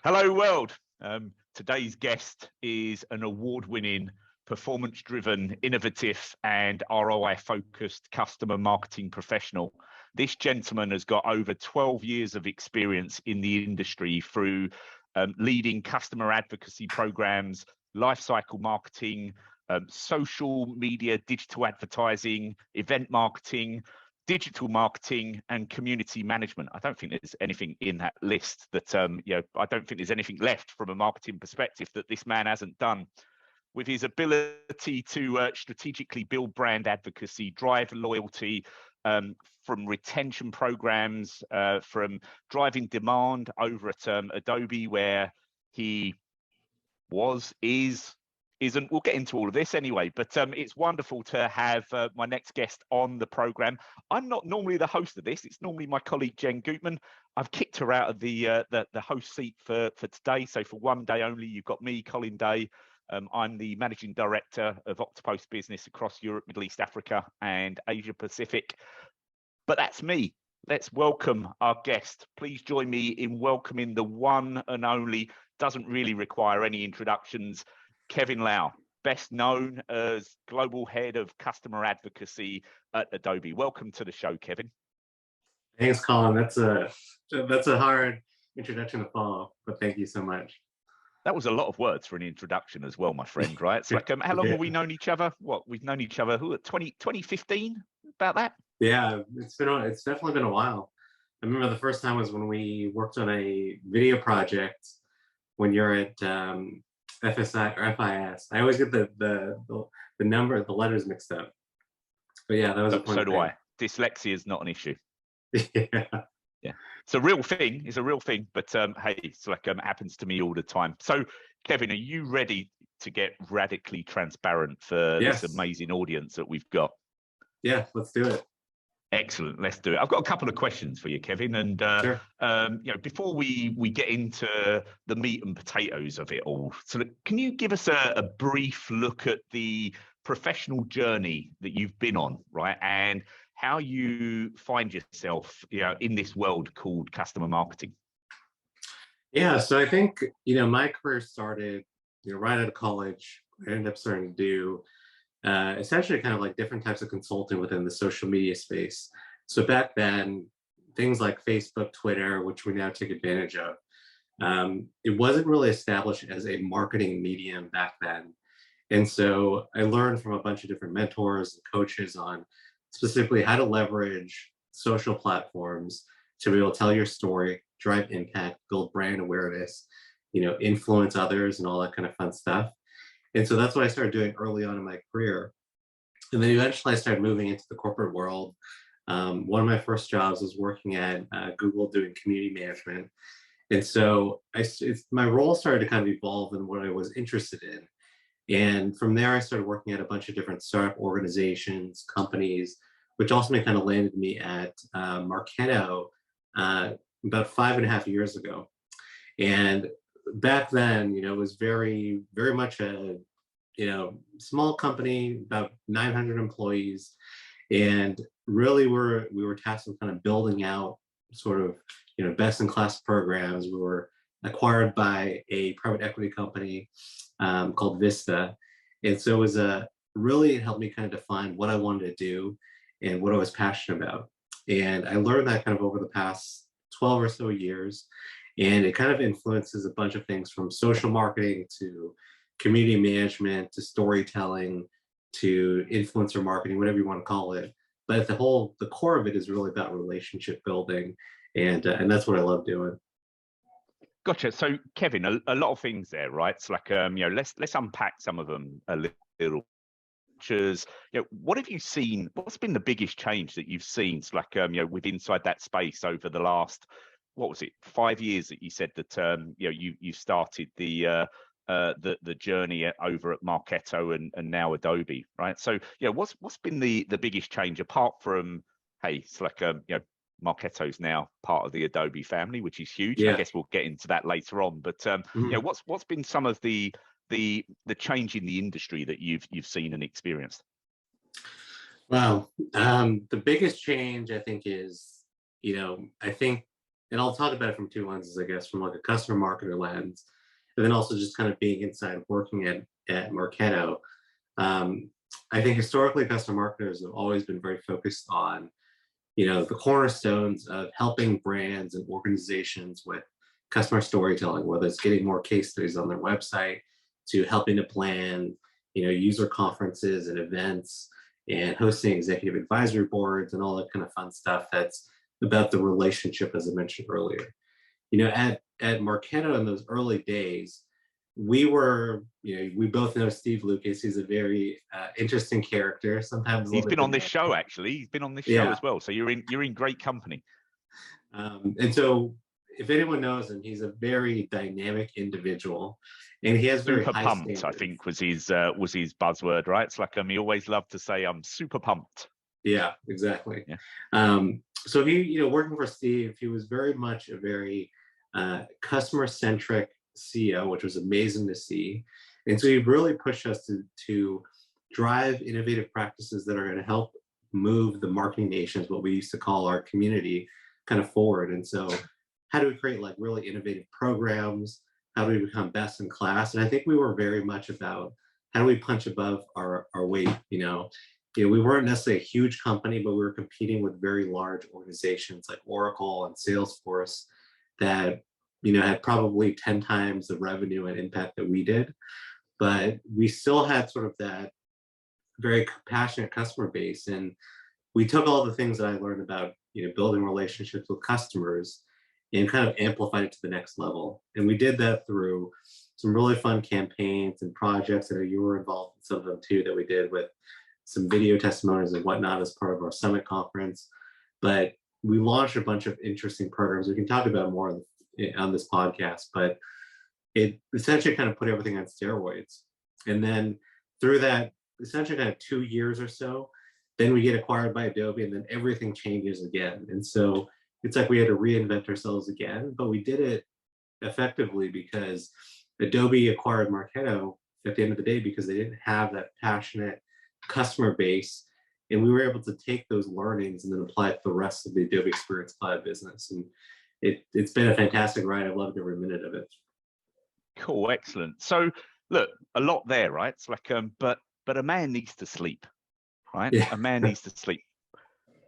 Hello, world. Today's guest is an award-winning, performance-driven, innovative, and ROI-focused customer marketing professional. This gentleman has got over 12 years of experience in the industry through leading customer advocacy programs, lifecycle marketing, social media, digital advertising, event marketing, digital marketing, and community management. I don't think there's anything in that list that, I don't think there's anything left from a marketing perspective that this man hasn't done. With his ability to strategically build brand advocacy, drive loyalty, from retention programs, from driving demand over at Adobe, where he isn't. We'll get into all of this anyway, but it's wonderful to have my next guest on the program. I'm not normally the host of this. It's normally my colleague Jen Gutman. I've kicked her out of the host seat for today. So for one day only, you've got me, Colin Day. I'm the managing director of Oktopost business across Europe, Middle East, Africa, and Asia Pacific. But that's me. Let's welcome our guest. Please join me in welcoming the one and only, doesn't really require any introductions, Kevin Lau, best known as Global Head of Customer Advocacy at Adobe. Welcome to the show, Kevin. Thanks, Colin. That's a hard introduction to follow, but thank you so much. That was a lot of words for an introduction as well, my friend, right? It's like, how long have we known each other? We've known each other, 2015, about that? Yeah, it's definitely been a while. I remember the first time was when we worked on a video project when you're at FSI or FIS. I always get the letters mixed up. But yeah, that was a fun So do thing. I. Dyslexia is not an issue. Yeah. It's a real thing. It's a real thing. But hey, it's like happens to me all the time. So, Kevin, are you ready to get radically transparent for this amazing audience that we've got? Yeah, let's do it. Excellent. Let's do it. I've got a couple of questions for you, Kevin. And sure. Before we get into the meat and potatoes of it all, so can you give us a brief look at the professional journey that you've been on, right, and how you find yourself, in this world called customer marketing? Yeah. So I think my career started right out of college. I ended up starting to do essentially kind of like different types of consulting within the social media space. So back then, things like Facebook, Twitter, which we now take advantage of, it wasn't really established as a marketing medium back then. And so I learned from a bunch of different mentors and coaches on specifically how to leverage social platforms to be able to tell your story, drive impact, build brand awareness, influence others and all that kind of fun stuff. And so that's what I started doing early on in my career. And then eventually I started moving into the corporate world. One of my first jobs was working at Google doing community management. And so my role started to kind of evolve in what I was interested in. And from there, I started working at a bunch of different startup organizations, companies, which also kind of landed me at Marketo about 5.5 years ago. And back then, it was very, very much a, small company, about 900 employees. And really we were tasked with kind of building out sort of, best in class programs. We were acquired by a private equity company called Vista. And so it helped me kind of define what I wanted to do and what I was passionate about. And I learned that kind of over the past 12 or so years. And it kind of influences a bunch of things from social marketing to community management to storytelling to influencer marketing, whatever you want to call it. But the core of it is really about relationship building. And that's what I love doing. Gotcha. So, Kevin, a lot of things there, right? It's like, let's unpack some of them a little. What have you seen? What's been the biggest change that you've seen? It's like, with inside that space over the last, 5 years that you said that, you started the journey over at Marketo and now Adobe, right? So, what's been the biggest change apart from, hey, it's like, Marketo's now part of the Adobe family, which is huge. Yeah. I guess we'll get into that later on. But what's been some of the change in the industry that you've seen and experienced? Wow, the biggest change I think is, I think and I'll talk about it from two lenses, I guess, from like a customer marketer lens, and then also just kind of being inside working at Marketo. Um, I think historically customer marketers have always been very focused on, the cornerstones of helping brands and organizations with customer storytelling, whether it's getting more case studies on their website to helping to plan, user conferences and events and hosting executive advisory boards and all that kind of fun stuff that's about the relationship, as I mentioned earlier. At Marketo in those early days, we both know Steve Lucas. He's a very interesting character. Sometimes he's been on this show, actually. He's been on this show as well. So you're in great company. And so if anyone knows him, he's a very dynamic individual, and he has very super high pumped. standards. I think was his buzzword, right? It's like he always loved to say, "I'm super pumped." Yeah, exactly. Yeah. So he, working for Steve, he was very much a very customer centric CEO, which was amazing to see. And so he really pushed us to drive innovative practices that are going to help move the marketing nations, what we used to call our community, kind of forward. And so how do we create like really innovative programs? How do we become best in class? And I think we were very much about how do we punch above our weight, we weren't necessarily a huge company, but we were competing with very large organizations like Oracle and Salesforce that, had probably 10 times the revenue and impact that we did. But we still had sort of that very passionate customer base. And we took all the things that I learned about, building relationships with customers and kind of amplified it to the next level. And we did that through some really fun campaigns and projects. I know you were involved in some of them too, that we did with some video testimonials and whatnot as part of our summit conference. But we launched a bunch of interesting programs. We can talk about more on this podcast, but it essentially kind of put everything on steroids. And then through that, essentially kind of 2 years or so, then we get acquired by Adobe, and then everything changes again. And so it's like we had to reinvent ourselves again, but we did it effectively because Adobe acquired Marketo at the end of the day because they didn't have that passionate customer base. And we were able to take those learnings and then apply it to the rest of the Adobe Experience Cloud business. And it's been a fantastic ride. I've loved every minute of it. Cool, excellent. So look, a lot there, right? It's like, but a man needs to sleep, right? Yeah. A man needs to sleep.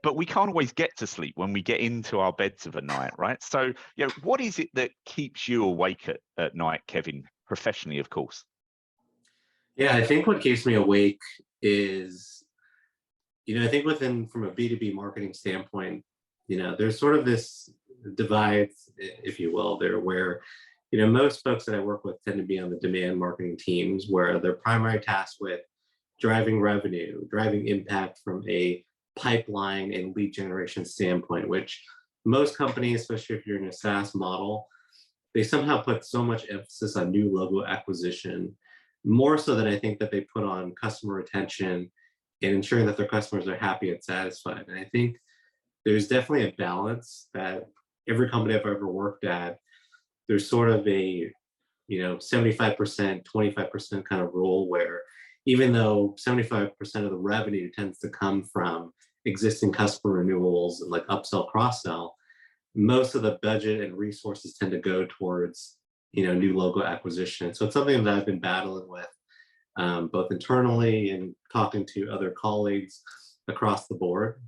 But we can't always get to sleep when we get into our beds of a night, right? So, what is it that keeps you awake at night, Kevin, professionally, of course? Yeah, I think what keeps me awake is, I think from a B2B marketing standpoint, there's sort of this divide, if you will, there where, most folks that I work with tend to be on the demand marketing teams where their primary task with driving revenue, driving impact from a pipeline and lead generation standpoint, which most companies, especially if you're in a SaaS model, they somehow put so much emphasis on new logo acquisition, more so than I think that they put on customer retention and ensuring that their customers are happy and satisfied. And I think there's definitely a balance that every company I've ever worked at, there's sort of a 75%, 25% kind of rule where even though 75% of the revenue tends to come from existing customer renewals and like upsell, cross-sell, most of the budget and resources tend to go towards new logo acquisition. So it's something that I've been battling with both internally and talking to other colleagues across the board.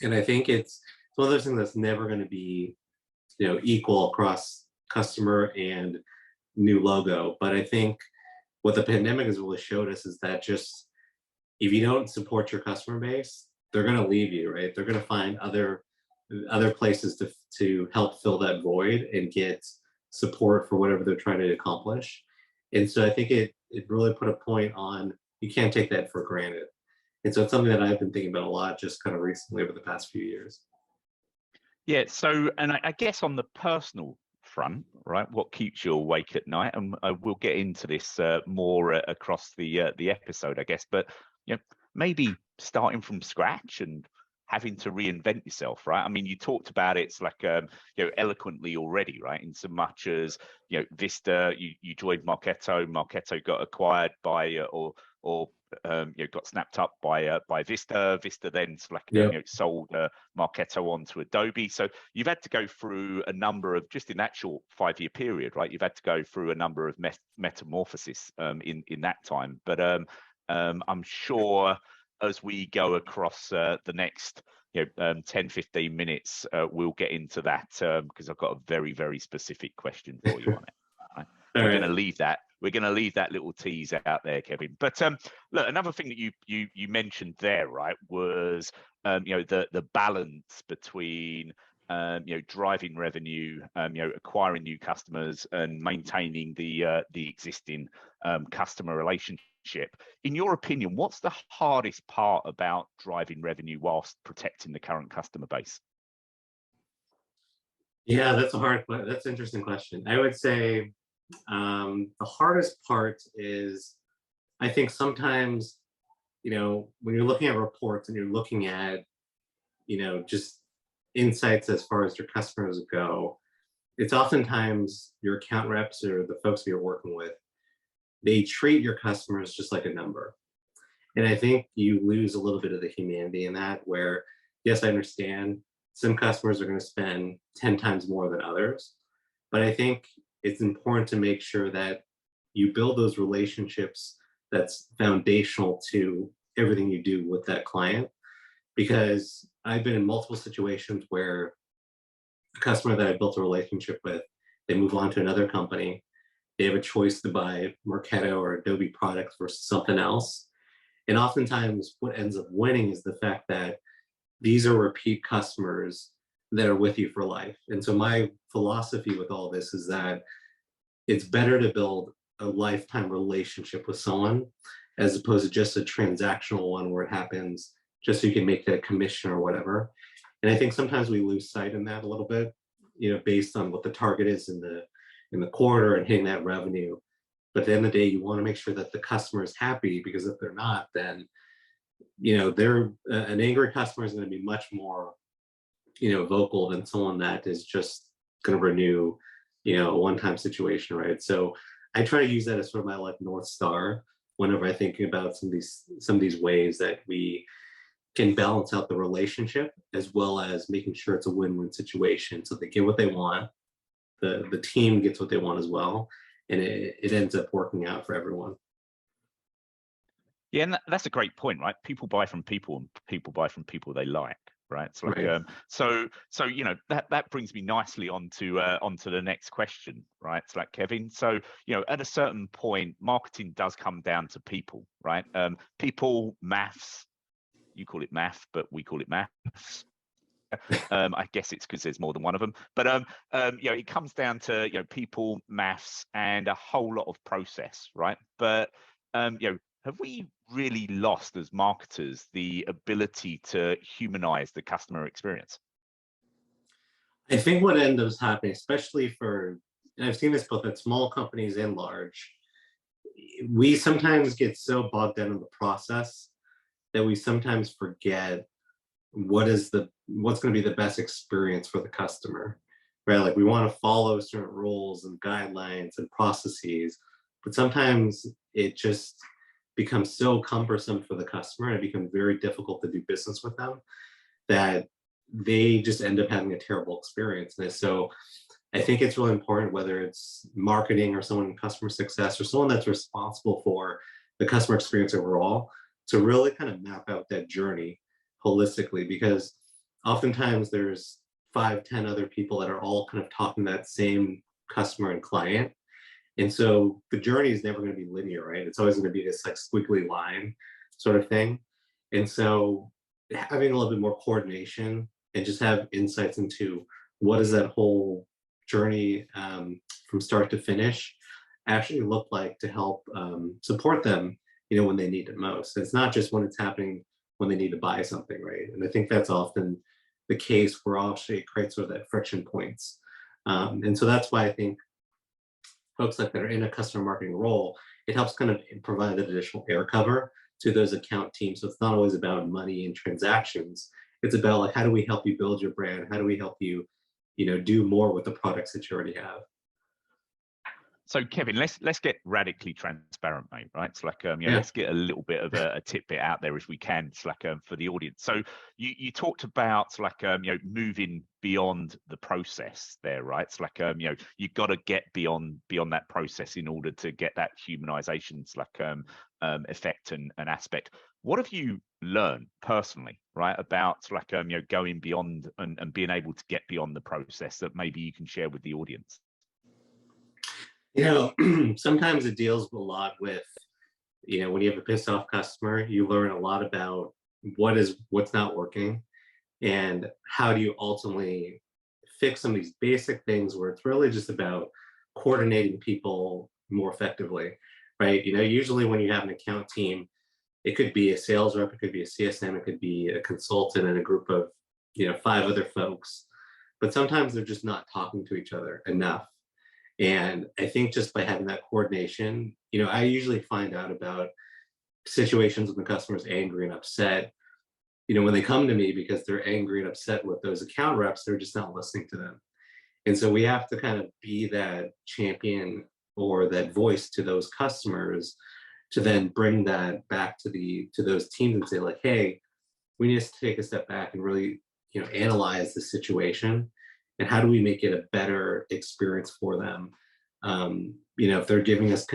And I think it's one of those things that's never going to be equal across customer and new logo. But I think what the pandemic has really showed us is that just if you don't support your customer base, they're going to leave you, right? They're going to find other places to help fill that void and get support for whatever they're trying to accomplish. And so I think it really put a point on, you can't take that for granted. And so it's something that I've been thinking about a lot just kind of recently over the past few years. Yeah, so, and I guess on the personal front, right, what keeps you awake at night, and we'll get into this more across the episode, I guess, but maybe starting from scratch and having to reinvent yourself, right? I mean, you talked about it's like eloquently already, right? In so much as Vista, you joined Marketo got acquired by got snapped up by Vista. Vista then sold Marketo on to Adobe. So you've had to go through a number of, just in that short 5-year period, right? You've had to go through a number of metamorphosis in that time. But I'm sure as we go across the next 10-15 minutes, we'll get into that because I've got a very, very specific question for you on it. Right? We're going to leave that. We're going to leave that little tease out there, Kevin. But look, another thing that you mentioned there, right, was the balance between driving revenue, acquiring new customers, and maintaining the existing customer relationship. In your opinion, what's the hardest part about driving revenue whilst protecting the current customer base? Yeah, that's an interesting question. I would say the hardest part is, I think sometimes, when you're looking at reports and you're looking at, just insights as far as your customers go, it's oftentimes your account reps or the folks that you're working with, they treat your customers just like a number. And I think you lose a little bit of the humanity in that, where, yes, I understand some customers are going to spend 10 times more than others, but I think it's important to make sure that you build those relationships that's foundational to everything you do with that client. Because I've been in multiple situations where a customer that I built a relationship with, they move on to another company, they have a choice to buy Marketo or Adobe products versus something else. And oftentimes what ends up winning is the fact that these are repeat customers that are with you for life. And so my philosophy with all this is that it's better to build a lifetime relationship with someone as opposed to just a transactional one where it happens just so you can make that commission or whatever. And I think sometimes we lose sight in that a little bit, based on what the target is in the quarter and hitting that revenue. But at the end of the day, you want to make sure that the customer is happy, because if they're not, then they're an angry customer is going to be much more vocal than someone that is just going to renew a one-time situation, right? So I try to use that as sort of my like North Star whenever I think about some of these ways that we can balance out the relationship, as well as making sure it's a win-win situation, so they get what they want, the team gets what they want as well, and it ends up working out for everyone. Yeah, and that's a great point, right? People buy from people, and people buy from people they like, right? It's like, right. So that brings me nicely onto the next question, right? It's like, Kevin, so at a certain point, marketing does come down to people, right? People, maths. You call it math, but we call it maths. I guess it's because there's more than one of them. But it comes down to people, maths, and a whole lot of process, right? But have we really lost as marketers the ability to humanize the customer experience? I think what ends up happening, especially and I've seen this both at small companies and large, we sometimes get so bogged down in the process that we sometimes forget what's going to be the best experience for the customer, right? Like, we want to follow certain rules and guidelines and processes, but sometimes it just becomes so cumbersome for the customer, and it becomes very difficult to do business with them, that they just end up having a terrible experience. And so I think it's really important, whether it's marketing or someone in customer success or someone that's responsible for the customer experience overall, to really kind of map out that journey holistically, because oftentimes there's 5-10 other people that are all kind of talking that same customer and client. And so the journey is never going to be linear, right? It's always going to be this like squiggly line sort of thing. And so having a little bit more coordination and just have insights into what does that whole journey from start to finish actually look like to help support them, when they need it most. It's not just when it's happening when they need to buy something, right? And I think that's often the case where actually it creates sort of that friction points. And so that's why I think folks like that are in a customer marketing role, it helps kind of provide that additional air cover to those account teams. So it's not always about money and transactions. It's about like, how do we help you build your brand? How do we help you, do more with the products that you already have? So Kevin, let's get radically transparent, mate. Right? It's like Yeah. let's get a little bit of a tidbit out there as we can. It's like for the audience. So you talked about like moving beyond the process there, right? It's like you've got to get beyond that process in order to get that humanization. It's like effect and aspect. What have you learned personally, right, about like going beyond and being able to get beyond the process that maybe you can share with the audience? Sometimes it deals a lot with, when you have a pissed off customer, you learn a lot about what's not working and how do you ultimately fix some of these basic things where it's really just about coordinating people more effectively, right? Usually when you have an account team, it could be a sales rep, it could be a CSM, it could be a consultant and a group of, 5 other folks. But sometimes they're just not talking to each other enough. And I think just by having that coordination, I usually find out about situations when the customer's angry and upset, when they come to me because they're angry and upset with those account reps, they're just not listening to them. And so we have to kind of be that champion or that voice to those customers to then bring that back to those teams and say like, hey, we need to take a step back and really, analyze the situation and how do we make it a better experience for them. If they're giving us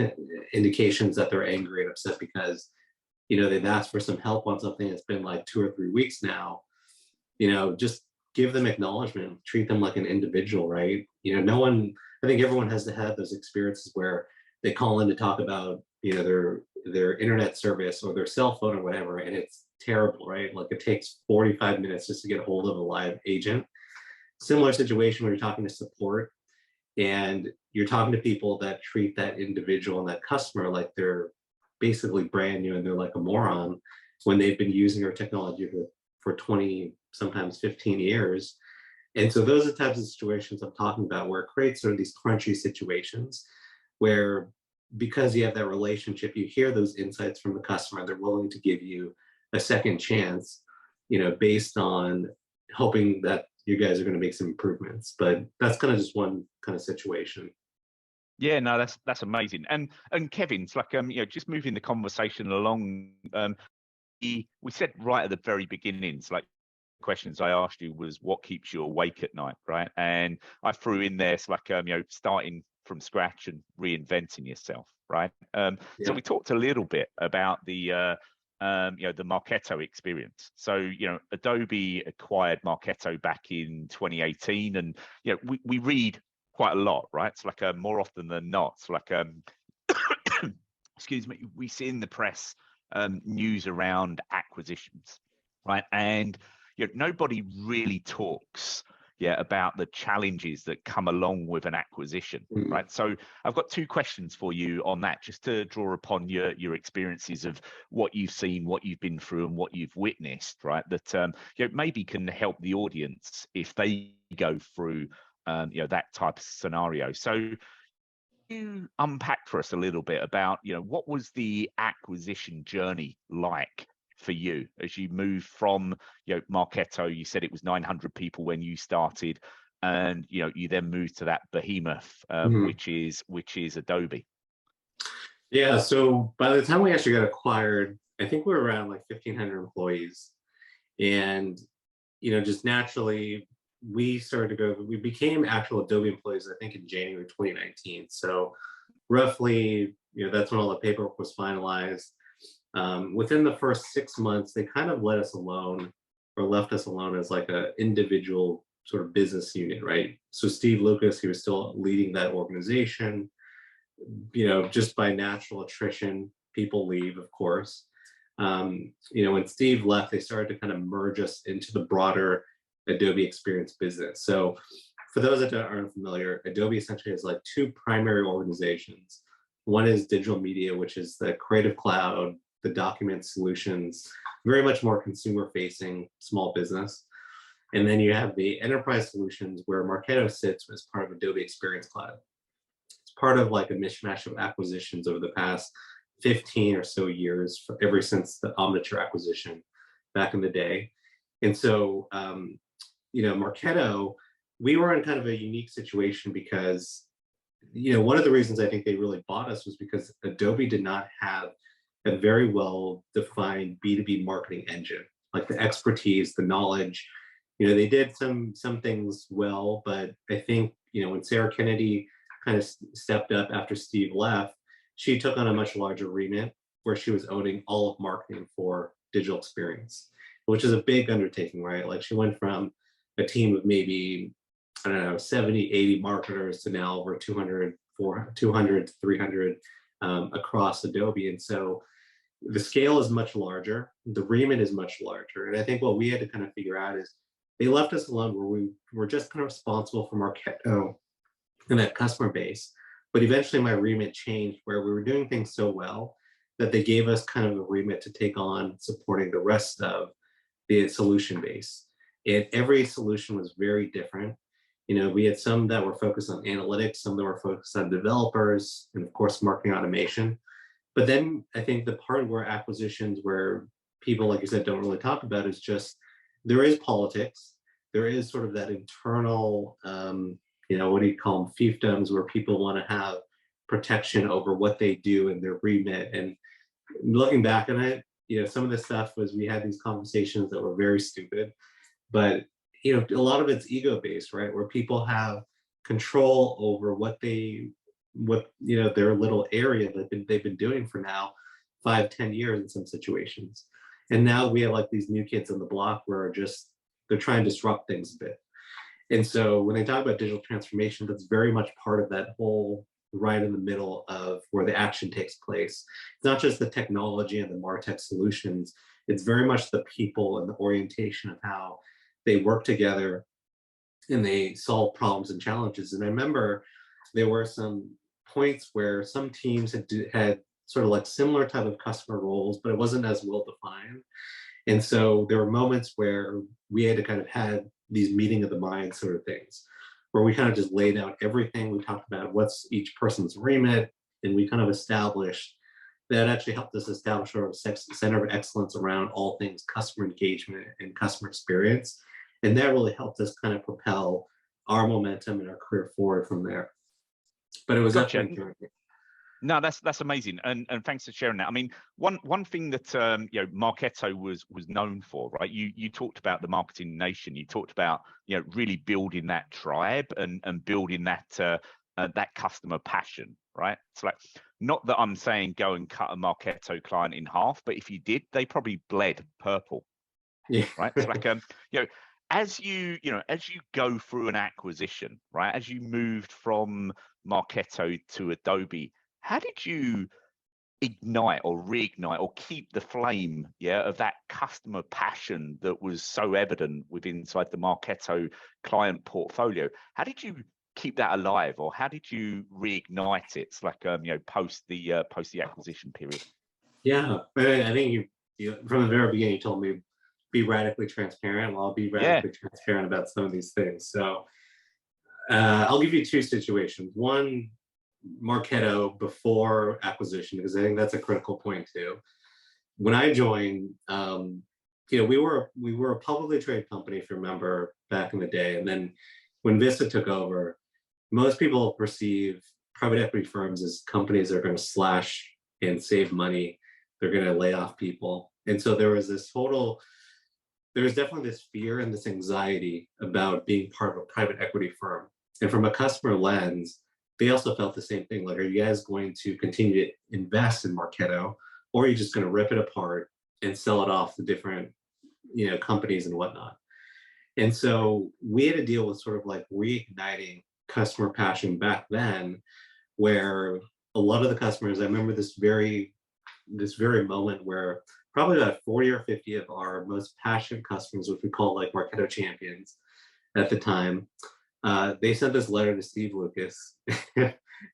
indications that they're angry and upset because, they've asked for some help on something that's been like 2 or 3 weeks now, just give them acknowledgement, treat them like an individual, right? I think everyone has to have those experiences where they call in to talk about, their internet service or their cell phone or whatever, and it's terrible, right? Like it takes 45 minutes just to get a hold of a live agent. Similar situation when you're talking to support and you're talking to people that treat that individual and that customer like they're basically brand new and they're like a moron when they've been using our technology for 20, sometimes 15 years. And so those are the types of situations I'm talking about where it creates sort of these crunchy situations where because you have that relationship, you hear those insights from the customer, they're willing to give you a second chance, based on hoping that you guys are going to make some improvements. But that's kind of just one kind of situation. Yeah, no, that's amazing. And Kevin, it's like just moving the conversation along. We said right at the very beginning, it's like questions I asked you was what keeps you awake at night, right? And I threw in there, it's like starting from scratch and reinventing yourself, right? So we talked a little bit about the the Marketo experience. So Adobe acquired Marketo back in 2018, and we read quite a lot, right? It's like more often than not, it's like excuse me, we see in the press news around acquisitions, right? And nobody really talks about the challenges that come along with an acquisition, right? So I've got 2 questions for you on that, just to draw upon your experiences of what you've seen, what you've been through, and what you've witnessed, right? That maybe can help the audience if they go through that type of scenario. So you unpack for us a little bit about what was the acquisition journey like for you as you moved from Marketo? You said it was 900 people when you started, and you then moved to that behemoth, which is Adobe. Yeah, so by the time we actually got acquired, I think we were around like 1,500 employees, and just naturally we became actual Adobe employees, I think in January 2019. So roughly, that's when all the paperwork was finalized. Within the first 6 months, they kind of let us alone or left us alone as like an individual sort of business unit, right? So Steve Lucas, he was still leading that organization. Just by natural attrition, people leave, of course. When Steve left, they started to kind of merge us into the broader Adobe Experience business. So for those that aren't familiar, Adobe essentially has like 2 primary organizations. One is digital media, which is the Creative Cloud, the document solutions, very much more consumer facing small business. And then you have the enterprise solutions where Marketo sits as part of Adobe Experience Cloud. It's part of like a mishmash of acquisitions over the past 15 or so years, ever since the Omniture acquisition back in the day. And so, Marketo, we were in kind of a unique situation because, one of the reasons I think they really bought us was because Adobe did not have a very well defined B2B marketing engine, like the expertise, the knowledge. They did some things well, but I think, when Sarah Kennedy kind of stepped up after Steve left, she took on a much larger remit where she was owning all of marketing for digital experience, which is a big undertaking, right? Like she went from a team of maybe, I don't know, 70, 80 marketers to now over 200, 200, 300 across Adobe. And so the scale is much larger, the remit is much larger. And I think what we had to kind of figure out is they left us alone where we were just kind of responsible for Marketo and that customer base. But eventually my remit changed where we were doing things so well that they gave us kind of a remit to take on supporting the rest of the solution base. And every solution was very different. We had some that were focused on analytics, some that were focused on developers, and of course, marketing automation. But then I think the part where acquisitions, where people, like you said, don't really talk about is just there is politics. There is sort of that internal, what do you call them, fiefdoms, where people want to have protection over what they do and their remit. And looking back on it, some of the stuff was we had these conversations that were very stupid, but a lot of it's ego based, right? Where people have control over what their little area that they've been doing for now 5, 10 years in some situations. And now we have like these new kids on the block where they're trying to disrupt things a bit. And so when they talk about digital transformation, that's very much part of that whole right in the middle of where the action takes place. It's not just the technology and the MarTech solutions, it's very much the people and the orientation of how they work together and they solve problems and challenges. And I remember there were some points where some teams had sort of like similar type of customer roles, but it wasn't as well defined. And so there were moments where we had to kind of have these meeting of the mind sort of things, where we kind of just laid out everything. We talked about what's each person's remit, and we kind of established that actually helped us establish sort of a center of excellence around all things customer engagement and customer experience. And that really helped us kind of propel our momentum and our career forward from there. But it was Gotcha. definitely. No, that's amazing, and thanks for sharing that. I mean, one thing that Marketo was known for, right? You talked about the marketing nation. You talked about really building that tribe and building that that customer passion, right? It's like, not that I'm saying go and cut a Marketo client in half, but if you did, they probably bled purple. Yeah. Right. It's like as you go through an acquisition, right? As you moved from Marketo to Adobe, how did you ignite or reignite or keep the flame, of that customer passion that was so evident inside the Marketo client portfolio? How did you keep that alive, or how did you reignite it? It's like post the acquisition period. Yeah, I think you from the very beginning you told me be radically transparent. Well, I'll be radically transparent about some of these things. So I'll give you two situations. One, Marketo before acquisition, because I think that's a critical point too. When I joined, we were a publicly traded company, if you remember, back in the day. And then when Vista took over, most people perceive private equity firms as companies that are going to slash and save money. They're going to lay off people. And so there was definitely this fear and this anxiety about being part of a private equity firm. And from a customer lens, they also felt the same thing. Like, are you guys going to continue to invest in Marketo, or are you just going to rip it apart and sell it off to different, companies and whatnot? And so we had to deal with sort of like reigniting customer passion back then, where a lot of the customers, I remember this very moment where probably about 40 or 50 of our most passionate customers, which we call like Marketo champions at the time, they sent this letter to Steve Lucas.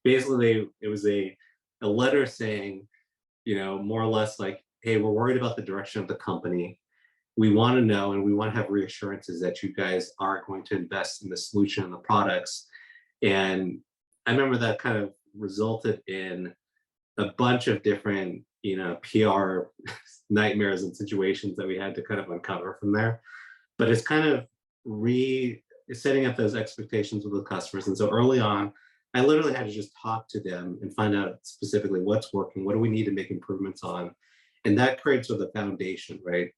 Basically, it was a letter saying, more or less like, hey, we're worried about the direction of the company. We want to know, and we want to have reassurances that you guys are going to invest in the solution and the products. And I remember that kind of resulted in a bunch of different, PR nightmares and situations that we had to kind of uncover from there. but it's kind of setting up those expectations with the customers. And so early on, I literally had to just talk to them and find out specifically what's working, what do we need to make improvements on, and that creates sort of the foundation, right?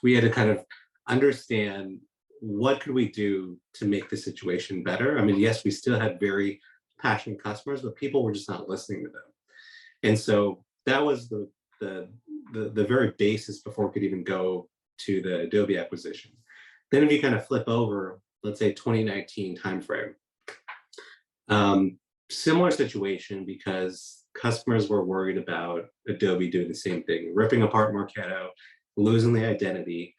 We had to kind of understand what could we do to make the situation better. I mean, yes, we still had very passionate customers, but people were just not listening to them. And so that was the very basis before we could even go to the Adobe acquisition. Then if you kind of flip over, let's say 2019 timeframe, similar situation because customers were worried about Adobe doing the same thing, ripping apart Marketo, losing the identity.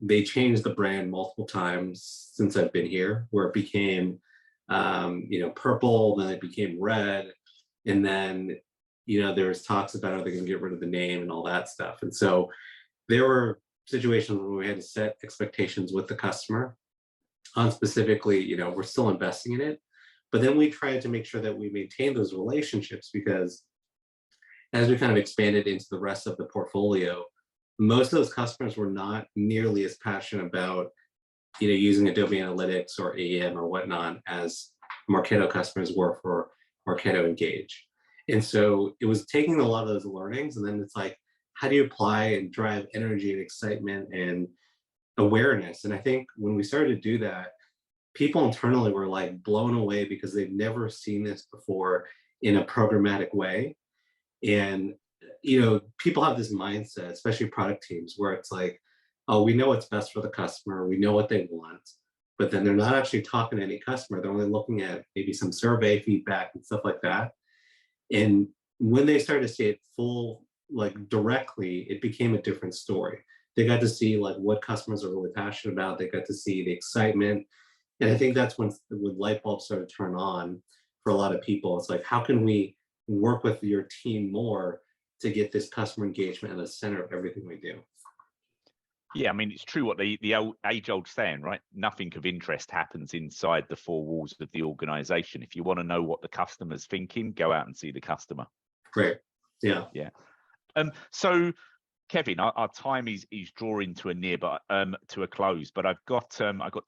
They changed the brand multiple times since I've been here, where it became, purple, then it became red, and then, there was talks about are they going to get rid of the name and all that stuff. And so there were situations where we had to set expectations with the customer on specifically, we're still investing in it, but then we tried to make sure that we maintain those relationships because as we kind of expanded into the rest of the portfolio, most of those customers were not nearly as passionate about, using Adobe Analytics or AEM or whatnot as Marketo customers were for Marketo Engage. And so it was taking a lot of those learnings, and then it's like, how do you apply and drive energy and excitement and awareness? And I think when we started to do that, people internally were like blown away because they've never seen this before in a programmatic way. And people have this mindset, especially product teams, where it's like, oh, we know what's best for the customer, we know what they want, but then they're not actually talking to any customer. They're only looking at maybe some survey feedback and stuff like that. And when they started to see it full, like directly, it became a different story. They got to see like what customers are really passionate about. They got to see the excitement. And I think that's when light bulbs started to turn on for a lot of people. It's like, how can we work with your team more to get this customer engagement at the center of everything we do? Yeah, I mean, it's true what the old age-old saying, right? Nothing of interest happens inside the four walls of the organization. If you want to know what the customer's thinking, go out and see the customer. Great. Yeah. Yeah. So, Kevin, our time is drawing to a close, but I've got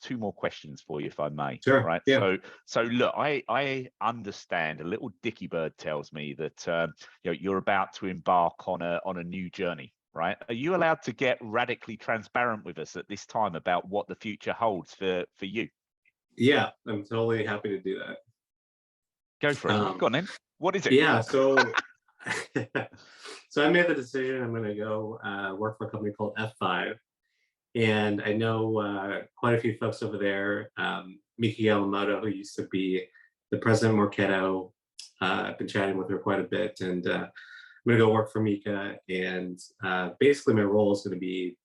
two more questions for you, if I may. Sure. Right. Yeah. So look, I understand. A little Dicky bird tells me that you're about to embark on a new journey. Right? Are you allowed to get radically transparent with us at this time about what the future holds for you? Yeah, I'm totally happy to do that. Go for it. Go on then. What is it? Yeah, so I made the decision I'm going to go work for a company called F5, and I know quite a few folks over there. Miki Yamamoto, who used to be the president of Marketo, I've been chatting with her quite a bit, and I'm going to go work for Mika, and basically my role is going to be,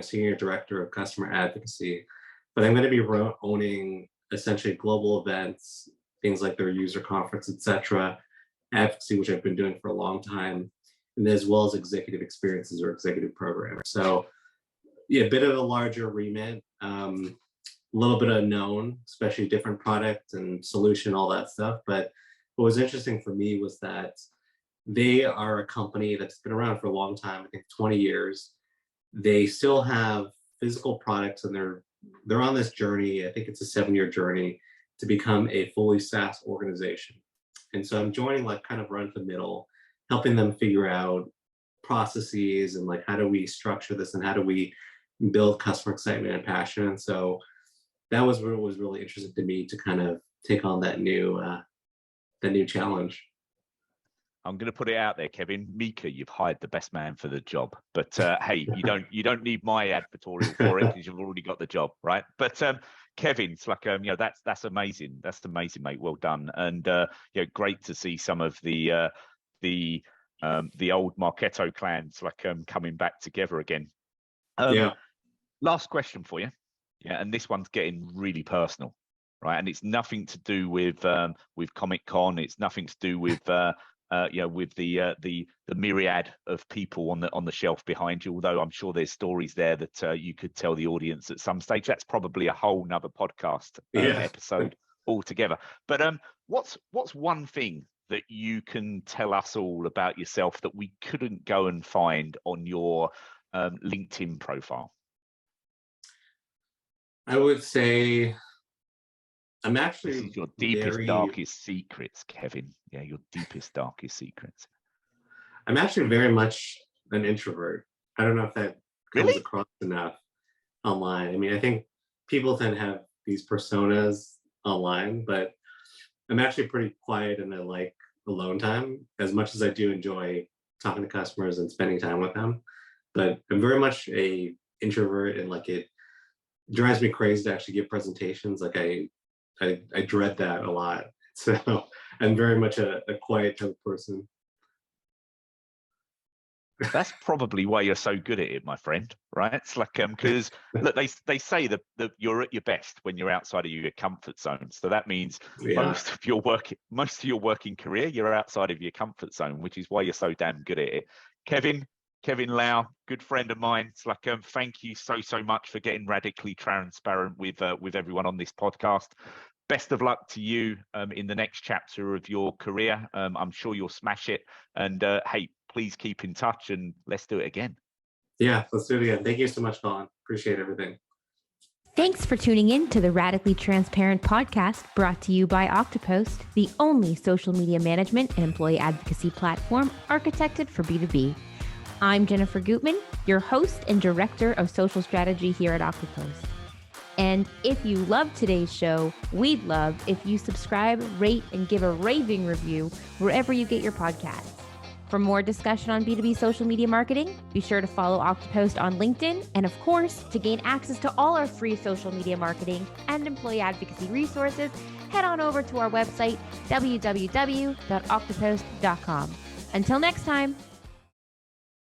senior director of customer advocacy, but I'm going to be owning essentially global events, things like their user conference, etc., advocacy, which I've been doing for a long time, and as well as executive experiences or executive programs. So, yeah, a bit of a larger remit, a little bit unknown, especially different product and solution, all that stuff. But what was interesting for me was that they are a company that's been around for a long time, I think 20 years. They still have physical products, and they're on this journey. I think it's a 7-year journey to become a fully SaaS organization. And so I'm joining like kind of right at the middle, helping them figure out processes and like how do we structure this and how do we build customer excitement and passion. And so that was what was really interesting to me to kind of take on that new challenge. I'm going to put it out there, Kevin. Mika, you've hired the best man for the job. But hey, you don't need my advertorial for it because you've already got the job, right? But Kevin, it's like that's amazing. That's amazing, mate. Well done, and great to see some of the old Marketo clans coming back together again. Yeah. Last question for you. Yeah, and this one's getting really personal, right? And it's nothing to do with Comic Con. It's nothing to do with with the myriad of people on the shelf behind you, although I'm sure there's stories there that you could tell the audience at some stage. That's probably a whole nother podcast episode altogether. But what's one thing that you can tell us all about yourself that we couldn't go and find on your LinkedIn profile? I would say I'm This actually is your deepest, very, darkest secrets, Kevin. Yeah, your deepest, darkest secrets. I'm actually very much an introvert. I don't know if that comes Really? across enough online. I mean, I think people tend to have these personas online, but I'm actually pretty quiet and I like alone time as much as I do enjoy talking to customers and spending time with them. But I'm very much a introvert, and like it drives me crazy to actually give presentations. Like I dread that a lot. So I'm very much a quiet type of person. That's probably why you're so good at it, my friend. Right? It's like because look, they say that you're at your best when you're outside of your comfort zone. So that means Yeah. most of your working career, you're outside of your comfort zone, which is why you're so damn good at it. Kevin Lau, good friend of mine. It's like thank you so much for getting radically transparent with everyone on this podcast. Best of luck to you in the next chapter of your career. I'm sure you'll smash it. And hey, please keep in touch and let's do it again. Yeah, let's do it again. Thank you so much, Colin. Appreciate everything. Thanks for tuning in to the Radically Transparent podcast brought to you by Oktopost, the only social media management and employee advocacy platform architected for B2B. I'm Jennifer Gutman, your host and director of social strategy here at Oktopost. And if you love today's show, we'd love if you subscribe, rate, and give a raving review wherever you get your podcasts. For more discussion on B2B social media marketing, be sure to follow Oktopost on LinkedIn. And of course, to gain access to all our free social media marketing and employee advocacy resources, head on over to our website, www.oktopost.com. Until next time.